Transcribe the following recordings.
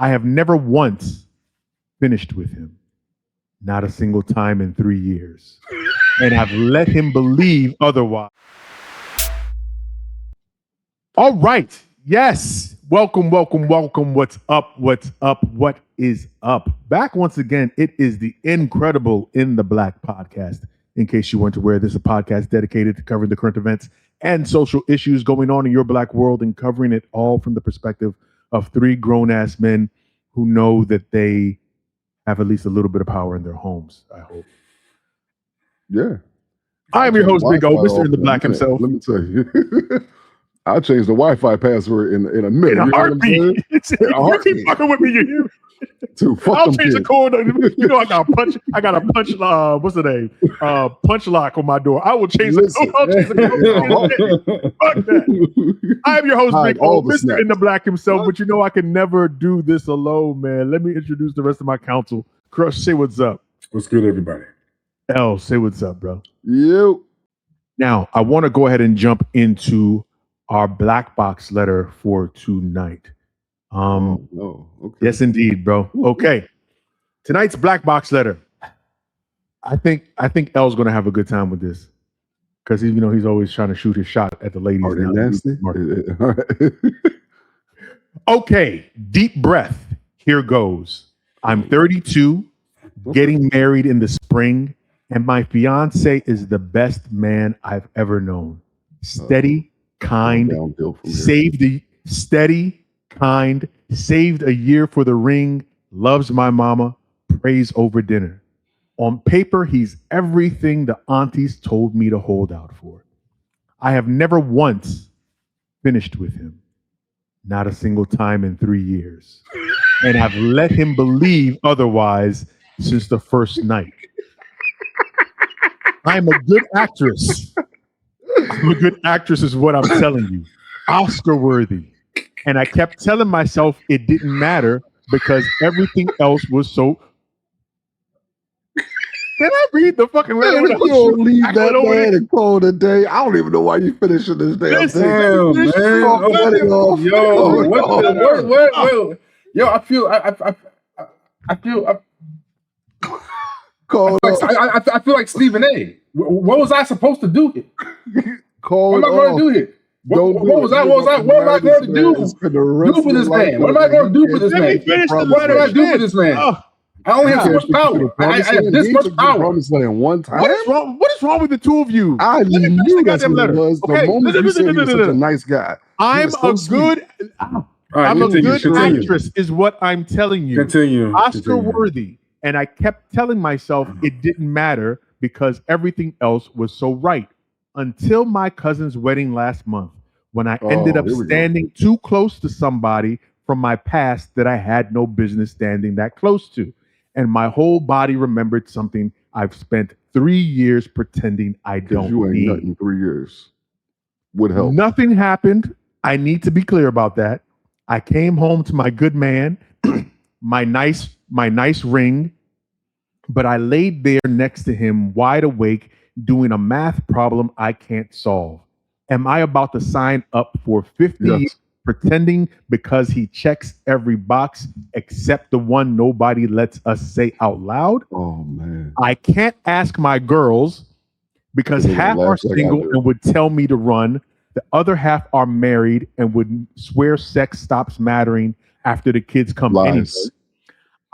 I have never once finished with him. Not a single time in 3 years. And I've let him believe otherwise. All right. Yes. Welcome, welcome, welcome. What's up? What's up? What is up? Back once again, it is the Incredible in the Black podcast. In case you weren't aware, this is a podcast dedicated to covering the current events and social issues going on in your black world and covering it all from the perspective of three grown-ass men who know that they have at least a little bit of power in their homes, I hope. Yeah. I'm your host, Big O, Mr. in the Black himself. Let me tell you. I'll change the Wi-Fi password in a minute. In a heartbeat. You keep fucking with me, you hear me? I'll change the code. You know, I got a punch. What's the name? Punch lock on my door. I will change the code. I'll change the code. Fuck that. I am your host, Big O, Mr. in the Black himself. But you know, I can never do this alone, man. Let me introduce the rest of my council. Krush, say what's up. What's good, everybody? L, say what's up, bro. You. Now, I want to go ahead and jump into our black box letter for tonight. Okay. Yes, indeed, bro. Okay. Tonight's black box letter. I think L's gonna have a good time with this. Because he's always trying to shoot his shot at the ladies. Are they nasty? Okay, deep breath. Here goes. I'm 32, getting married in the spring, and my fiance is the best man I've ever known. Steady, kind, saved a year for the ring, loves my mama, prays over dinner. On paper, he's everything the aunties told me to hold out for. I have never once finished with him. Not a single time in 3 years. And I've let him believe otherwise since the first night. I'm a good actress. I'm a good actress is what I'm telling you. Oscar worthy. And I kept telling myself it didn't matter because everything else was so. Can I read the fucking letter? You don't leave that man and call it a day. I don't even know why you finishing this damn thing. Damn, man. Yo, I feel like Stephen A. What was I supposed to do here? What am I going to do here? What was I going to do for this man? What am I going to do for this man? What did I do for this man? I only have so much power. I have this much power. One time. What is wrong with the two of you? I knew that's what it was. The moment you said you were such a nice guy. I'm a good actress is what I'm telling you. Continue. Oscar worthy. And I kept telling myself it didn't matter because everything else was so right. Until my cousin's wedding last month, when I ended up standing too close to somebody from my past that I had no business standing that close to. And my whole body remembered something I've spent 3 years pretending I don't you ain't need. nothing 3 years. Would help. Nothing happened. I need to be clear about that. I came home to my good man, my nice ring, but I laid there next to him wide awake doing a math problem I can't solve. Am I about to sign up for 50 years pretending because he checks every box except the one nobody lets us say out loud? Oh, man. I can't ask my girls because half are single and would tell me to run. The other half are married and would swear sex stops mattering after the kids come anyway.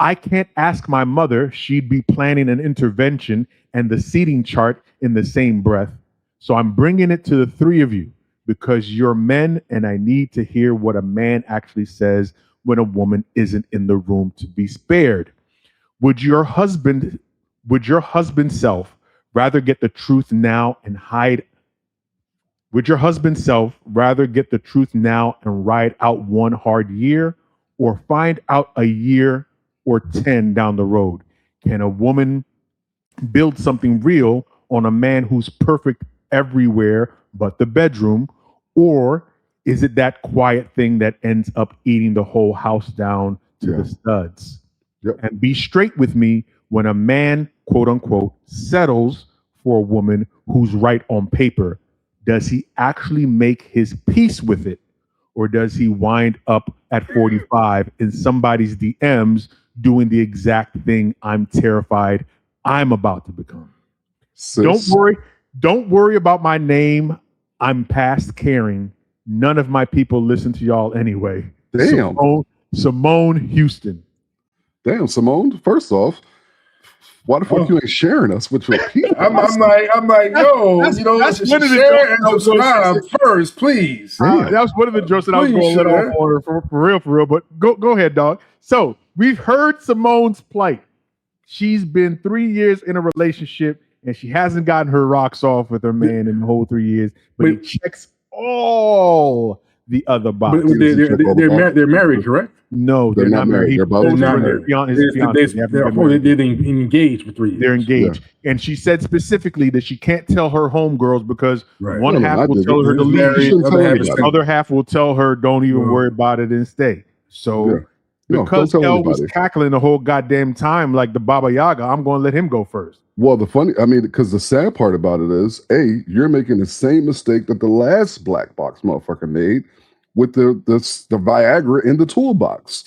I can't ask my mother. She'd be planning an intervention and the seating chart in the same breath. So I'm bringing it to the three of you because you're men and I need to hear what a man actually says when a woman isn't in the room to be spared. Would your husband self rather get the truth now and hide? Would your husband self rather get the truth now and ride out one hard year or find out a year or 10 down the road? Can a woman build something real on a man who's perfect everywhere but the bedroom? Or is it that quiet thing that ends up eating the whole house down to the studs? Yep. And be straight with me, when a man, quote unquote, settles for a woman who's right on paper, does he actually make his peace with it? or does he wind up at 45 in somebody's DMs doing the exact thing I'm terrified I'm about to become? Sis. Don't worry about my name. I'm past caring. None of my people listen to y'all anyway. Damn. Simone Houston. Damn, Simone. First off, why the fuck you ain't sharing us with your people? I'm like, yo, that's one of the share and subscribe first, please. That was one of the jokes that I was going to let off on her for real. But go ahead, dog. So we've heard Simone's plight. She's been 3 years in a relationship and she hasn't gotten her rocks off with her man in the whole 3 years. But he checks all the other boxes. They're married, correct? No, they're not married. They're not married. They're engaged for 3 years. They're engaged. Yeah. And she said specifically that she can't tell her homegirls because one half will tell her to leave, the other half will tell her don't even worry about it and stay. So because Elle was cackling the whole goddamn time like the Baba Yaga, I'm going to let him go first. Well, because the sad part about it is, you're making the same mistake that the last black box motherfucker made with the Viagra in the toolbox.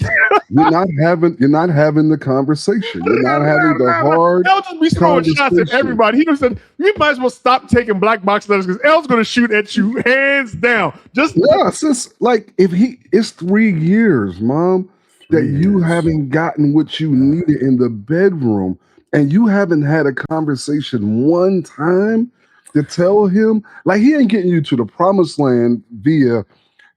You're not having the conversation. You're not having the hard. Elle just be throwing shots at everybody. He just said you might as well stop taking black box letters because Elle's going to shoot at you hands down. It's just like it's 3 years, Mom, that you haven't gotten what you needed in the bedroom. And you haven't had a conversation one time to tell him, like, he ain't getting you to the promised land via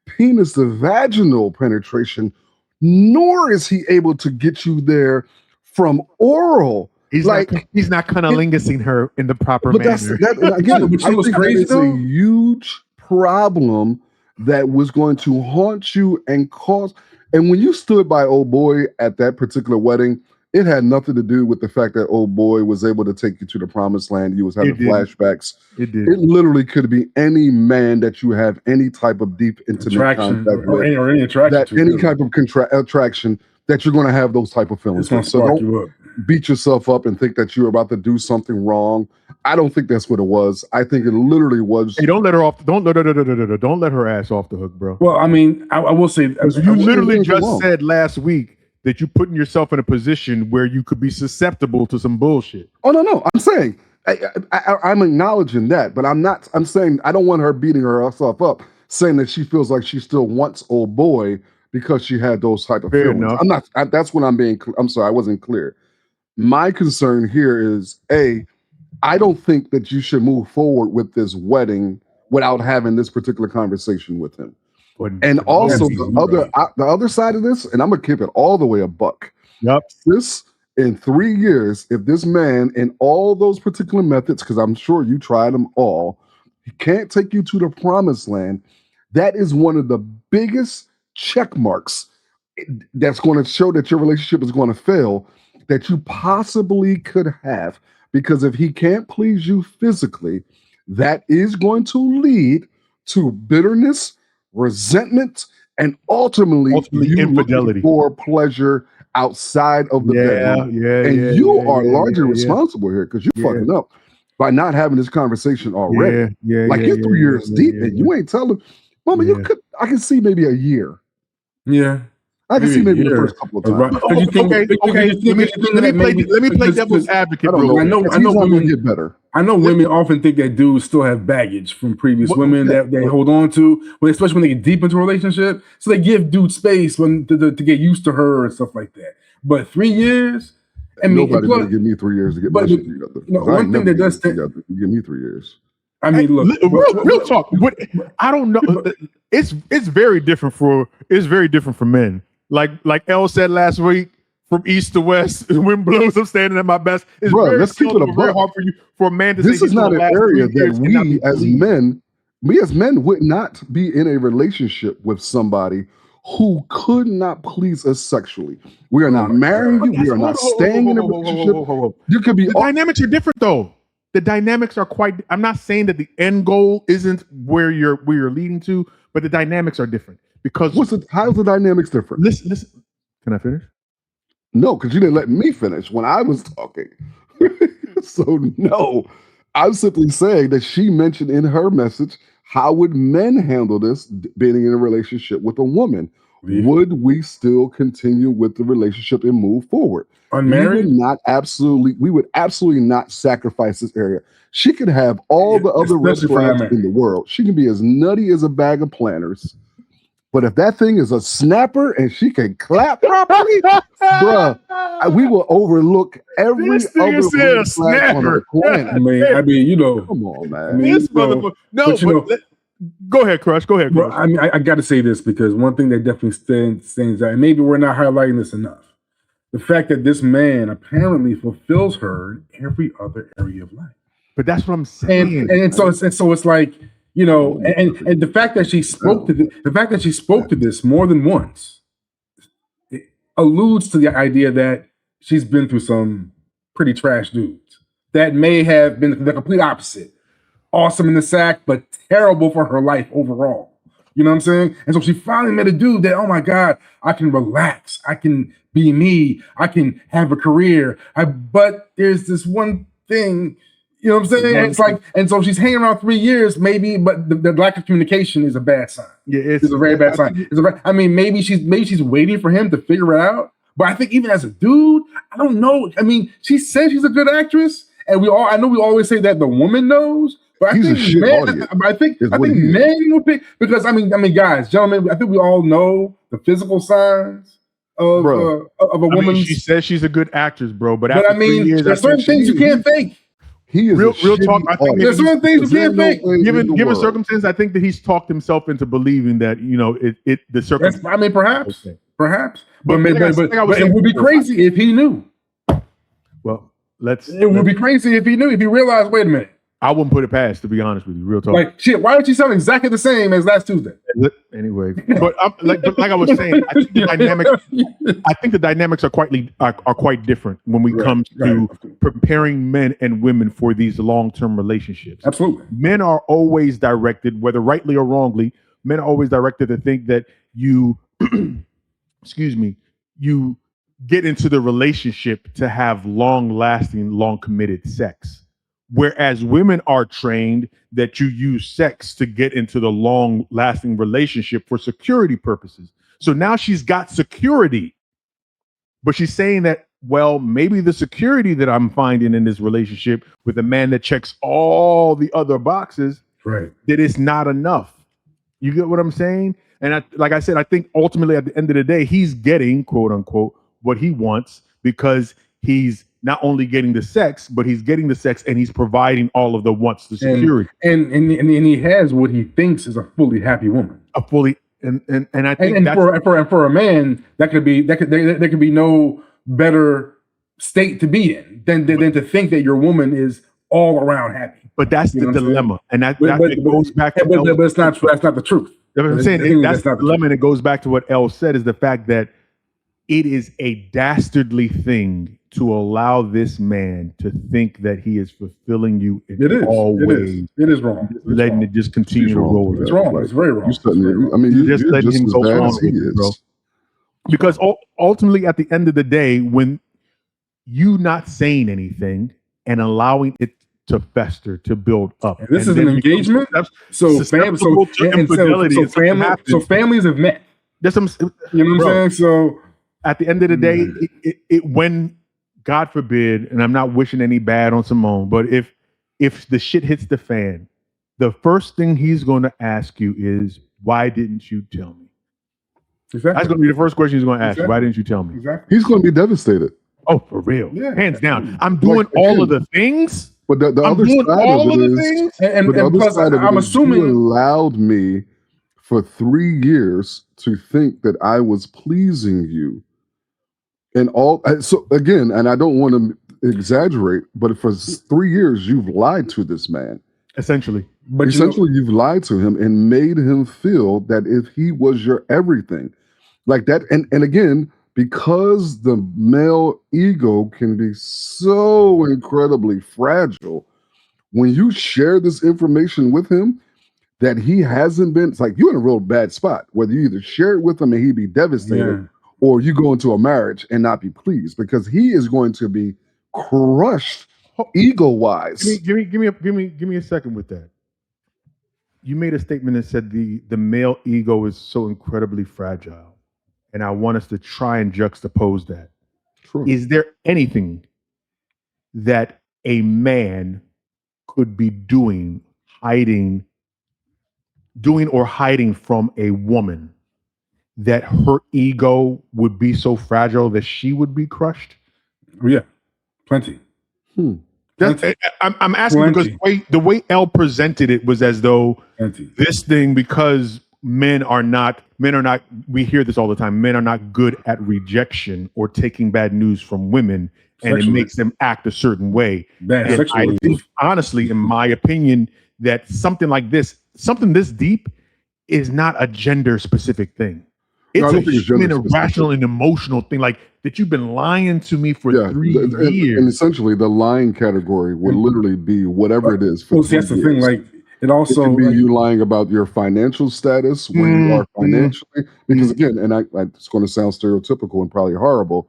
penis to vaginal penetration, nor is he able to get you there from oral. He's not cunnilingus-ing her in the proper manner. I think that is a huge problem that was going to haunt you and cause. And when you stood by old boy at that particular wedding, it had nothing to do with the fact that old boy was able to take you to the promised land. You was having flashbacks. It did. It literally could be any man that you have any type of deep intimate contact with, or any attraction, any type of attraction that you're going to have those type of feelings. So don't beat yourself up and think that you're about to do something wrong. I don't think that's what it was. I think it literally was. Hey, don't let her off. Don't let her ass off the hook, bro. Well, I mean, I will say, you literally just said last week that you're putting yourself in a position where you could be susceptible to some bullshit. Oh, no. I'm saying, I'm acknowledging that, but I'm saying I don't want her beating herself up, saying that she feels like she still wants old boy because she had those type of feelings. Enough. I'm not, that's what I'm sorry, I wasn't clear. My concern here is, I don't think that you should move forward with this wedding without having this particular conversation with him. And also the other side of this, and I'm gonna keep it all the way a buck. Yep. This in 3 years, if this man in all those particular methods, because I'm sure you tried them all, he can't take you to the promised land. That is one of the biggest check marks that's going to show that your relationship is going to fail that you possibly could have. Because if he can't please you physically, that is going to lead to bitterness, resentment, and ultimately infidelity for pleasure outside of the bedroom. You are largely responsible here because you're fucking up by not having this conversation already. You're 3 years deep and you ain't telling. Mama, I can see maybe a year. Yeah. I can see maybe the first couple of times. Let me play devil's advocate. I know women get better. I know women often think that dudes still have baggage from previous women that they hold on to, especially when they get deep into a relationship. So they give dudes space to get used to her and stuff like that. But 3 years, nobody gonna give me 3 years to get my shit together. One thing that does give me 3 years. I mean, look, real talk. I don't know. It's very different for men. Like Elle said last week, from east to west, the wind blows. I'm standing at my best. It's let's keep it very hard for a man to this say. This is not an area that we as men would not be in a relationship with somebody who could not please us sexually. We are not marrying you. We are not staying in a relationship. You could be. The dynamics are different, though. The dynamics are quite. I'm not saying that the end goal isn't where you're leading to, but the dynamics are different. Because how's the dynamics different? Listen. Can I finish? No, because you didn't let me finish when I was talking. So no, I'm simply saying that she mentioned in her message How would men handle this being in a relationship with a woman? Yeah. Would we still continue with the relationship and move forward? Unmarried? We would absolutely not sacrifice this area. She could have all the other red flags in the world. She can be as nutty as a bag of planters. But if that thing is a snapper and she can clap properly, bruh, we will overlook every other red flag on the planet. I mean, you know, come on, man. This motherfucker. No, but go ahead, Krush. Go ahead, Krush. Bro, I mean, I got to say this because one thing that definitely stands out, and maybe we're not highlighting this enough, the fact that this man apparently fulfills her in every other area of life. But that's what I'm saying. And so it's like, you know, and the fact that she spoke to this more than once, it alludes to the idea that she's been through some pretty trash dudes that may have been the complete opposite. Awesome in the sack, but terrible for her life overall. You know what I'm saying? And so she finally met a dude that, oh my God, I can relax. I can be me. I can have a career. But there's this one thing, you know what I'm saying? And it's like, and so she's hanging around 3 years, maybe, but the lack of communication is a bad sign. Yeah, it's a very bad sign. I mean, maybe she's waiting for him to figure it out. But I think even as a dude, I don't know. I mean, she says she's a good actress, and I know we always say that the woman knows. But I think men will pick, because I mean, guys, gentlemen, I think we all know the physical signs of a woman. She says she's a good actress, bro. But I mean, 3 years, there's certain things you can't fake. He is real talk. I think there's certain things you can't fake. Given circumstances, I think that he's talked himself into believing that, you know, the circumstances. I mean, perhaps, but it would be crazy if he knew. Well, it would be crazy if he knew. If he realized, wait a minute. I wouldn't put it past, to be honest with you. Real talk. Like, shit, why don't you sound exactly the same as last Tuesday? Anyway, but like I was saying, I think the dynamics are quite different when we come to preparing men and women for these long-term relationships. Absolutely. Men are always directed, whether rightly or wrongly, men are always directed to think that you, you get into the relationship to have long-lasting, long-committed sex. Whereas women are trained that you use sex to get into the long-lasting relationship for security purposes. So now she's got security, but she's saying that, well, maybe the security that I'm finding in this relationship with a man that checks all the other boxes, that it's not enough. You get what I'm saying? And like I said, I think ultimately at the end of the day, he's getting, quote unquote, what he wants, because he's not only getting the sex, but he's getting the sex and he's providing all of the wants, the security. And he has what he thinks is a fully happy woman. And I think for a man, there could be no better state to be in than to think that your woman is all around happy. But that's the dilemma. And that goes back to but that's not the truth. I'm saying that's the dilemma, and it goes back to what Elle said, is the fact that it is a dastardly thing to allow this man to think that he is fulfilling you in all ways. It is wrong. Letting it just continue to roll. It's wrong. It's very wrong. You're just letting him go on with it, bro. Because ultimately, at the end of the day, when you not saying anything and allowing it to fester, to build up, and this is an engagement. So families have met. There's some, you know what I'm saying? So at the end of the day, when, God forbid, and I'm not wishing any bad on Simone, but if the shit hits the fan, the first thing he's going to ask you is, why didn't you tell me? Exactly. That's going to be the first question he's going to ask. Exactly. Why didn't you tell me? Exactly. He's going to be devastated. Oh, for real. Yeah. Hands down. I'm doing all of the things. But the other side of it is, and plus, I'm assuming you allowed me for 3 years to think that I was pleasing you. And so again, and I don't want to exaggerate, but for 3 years, you've lied to this man. Essentially. But essentially, you've lied to him and made him feel that if he was your everything, like that. And again, because the male ego can be so incredibly fragile, when you share this information with him, that he hasn't been, it's like you're in a real bad spot, whether you either share it with him and he'd be devastated, or you go into a marriage and not be pleased, because he is going to be crushed ego-wise. Give me a second with that. You made a statement that said the male ego is so incredibly fragile, and I want us to try and juxtapose that. True. Is there anything that a man could be doing or hiding from a woman that her ego would be so fragile that she would be crushed? Oh, yeah, plenty. I'm asking because the way Elle presented it was as though this thing, because men are not, we hear this all the time, men are not good at rejection or taking bad news from women, and it makes them act a certain way. And I think, honestly, in my opinion, that something like this, something this deep, is not a gender specific thing. It's a human, irrational, and emotional thing. Like that, you've been lying to me for 3 years. And essentially, the lying category would literally be whatever it is. Well, see, that's the thing. Like it also can be you lying about your financial status, where you are financially. Because again, and it's going to sound stereotypical and probably horrible,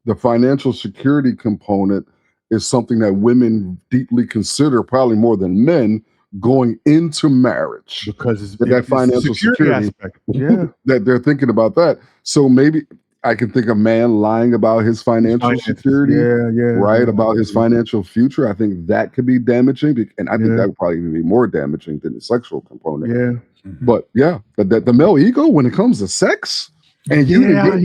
the financial security component is something that women deeply consider, probably more than men, going into marriage, because that financial security aspect. Yeah, that they're thinking about that. So maybe I can think a man lying about his financial security, about his financial future. I think that could be damaging, and I think that would probably even be more damaging than the sexual component. Yeah, but the male ego when it comes to sex. And another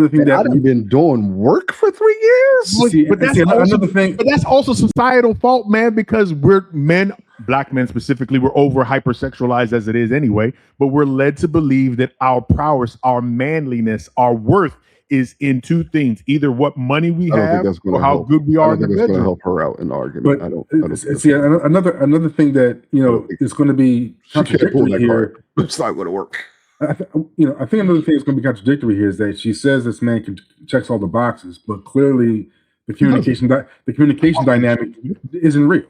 thing that I've been doing work for 3 years. But that's also societal fault, man, because we're men, black men specifically, we're over hypersexualized as it is anyway. But we're led to believe that our prowess, our manliness, our worth is in two things: either what money we have or how good we are in the bedroom. Going to help her out in the argument. But I don't see another thing that is going to be contradictory here. It's not going to work. I think another thing that's going to be contradictory here is that she says this man checks all the boxes, but clearly the communication dynamic isn't real.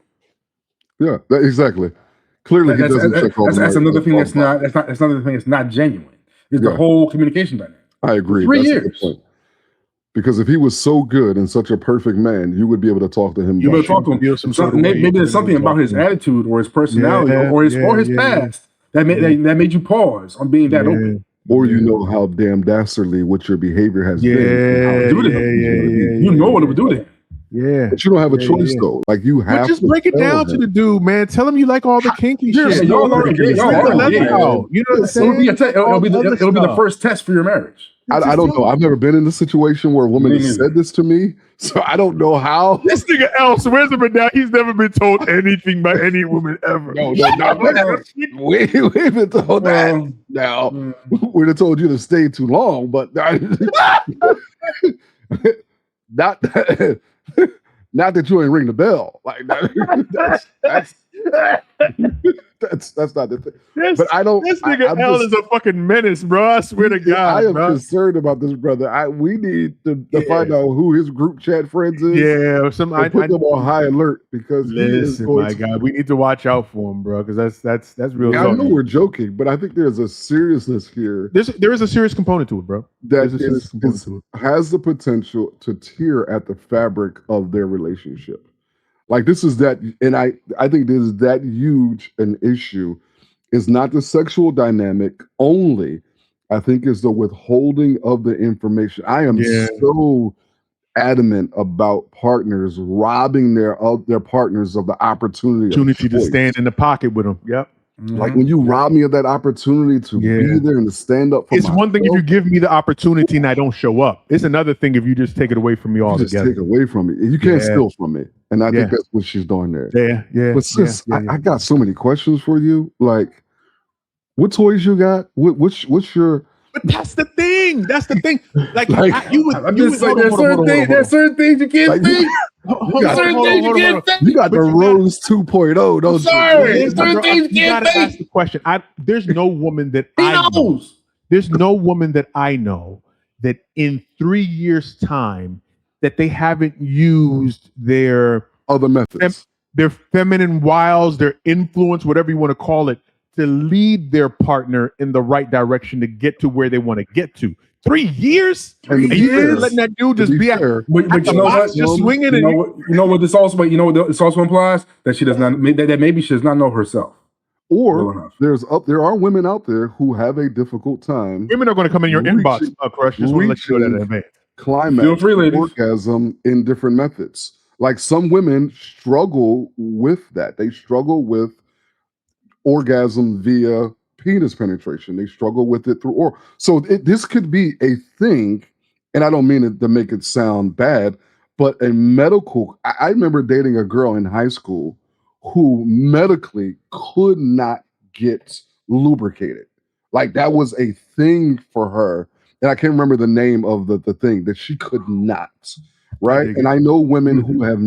Yeah, exactly. Clearly, he doesn't check all the boxes. That's another thing that's another thing that's not genuine. Is the whole communication dynamic. I agree. 3 years. Because if he was so good and such a perfect man, you would be able to talk to him. You would talk to him. Maybe there's something about his attitude or his personality or his past. That made you pause on being that open. Or you know how damn dastardly what your behavior has been. You know what it would do to him. Yeah. But you don't have a choice though. Like you have just break it down to the dude, man. Tell him you like all the kinky shit. You know what I'm saying? It'll be the first test for your marriage. I don't know. I've never been in a situation where a woman has said this to me, so I don't know how. This nigga L swears up and down he's never been told anything by any woman ever. No, we've been told that. Now we'd have told you to stay too long, but not that you ain't ring the bell. Like that's not the thing. But I don't. This nigga L is a fucking menace, bro. I swear to God. I am concerned about this brother. We need to find out who his group chat friends is. Yeah, I put them on high alert because my God, we need to watch out for him, bro. Because that's real. I know we're joking, but I think there's a seriousness here. There is a serious component to it, bro. That has the potential to tear at the fabric of their relationship. Like this is that, and I think this is that huge an issue. Is not the sexual dynamic only. I think is the withholding of the information. I am so adamant about partners robbing their partners of the opportunity to stand in the pocket with them. Yep. Like when you rob me of that opportunity to be there and to stand up for myself. One thing if you give me the opportunity and I don't show up. It's another thing if you just take it away from me altogether. Just take it away from me. You can't steal from me. And I think that's what she's doing there. Yeah. But sis, I got so many questions for you. Like, what toys you got? What's your... But that's the thing. That's the thing. Like there's certain things you can't think. You got the Rose 2.0, don't you? Sorry, certain things you can't think. Ask the question. There's no woman that I know. There's no woman that I know that in 3 years' time that they haven't used their other methods, their feminine wiles, their influence, whatever you want to call it, to lead their partner in the right direction to get to where they want to get to. 3 years? 3 years? Letting that dude just be at but you know what? Just swinging. You know what this also implies? That she does not, that maybe she does not know herself. Or there are women out there who have a difficult time. Women are going to come in your inbox, Krush. Just want to let you know that in advance. Climax, orgasm in different methods. Like some women struggle with that. They struggle with orgasm via penis penetration. They struggle with it through oral. So this could be a thing, and I don't mean it to make it sound bad, but a medical. I remember dating a girl in high school who medically could not get lubricated. Like that was a thing for her. And I can't remember the name of the thing that she could not. Right. And I know women who have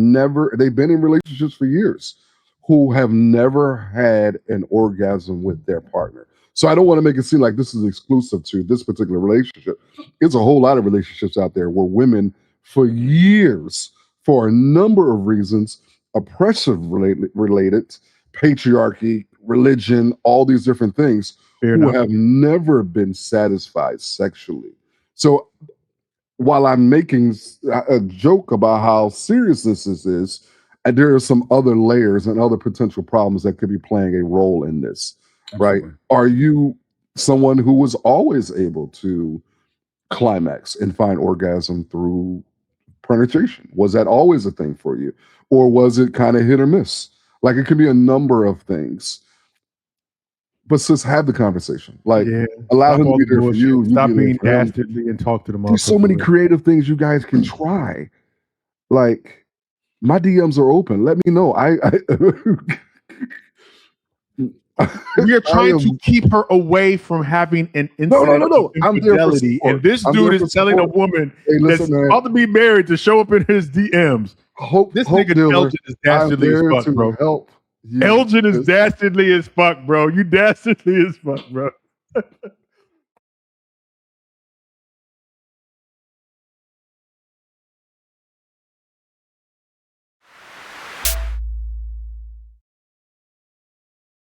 they've been in relationships for years, who have never had an orgasm with their partner. So I don't want to make it seem like this is exclusive to this particular relationship. It's a whole lot of relationships out there where women for years, for a number of reasons, oppressive related, patriarchy, religion, all these different things, who have never been satisfied sexually. So while I'm making a joke about how serious this is, and there are some other layers and other potential problems that could be playing a role in this. Absolutely. Right? Are you someone who was always able to climax and find orgasm through penetration? Was that always a thing for you? Or was it kind of hit or miss? Like it could be a number of things. But just have the conversation. Like allow him to be there for you. Stop being dastardly and talk to them. There's so many creative things you guys can try. Like my DMs are open. Let me know. We are trying to keep her away from having an incident of infidelity. And this dude is telling a woman that's about to be married to show up in his DMs. This nigga Elgin is dastardly as fuck, bro. Elgin is dastardly as fuck, bro. You dastardly as fuck, bro.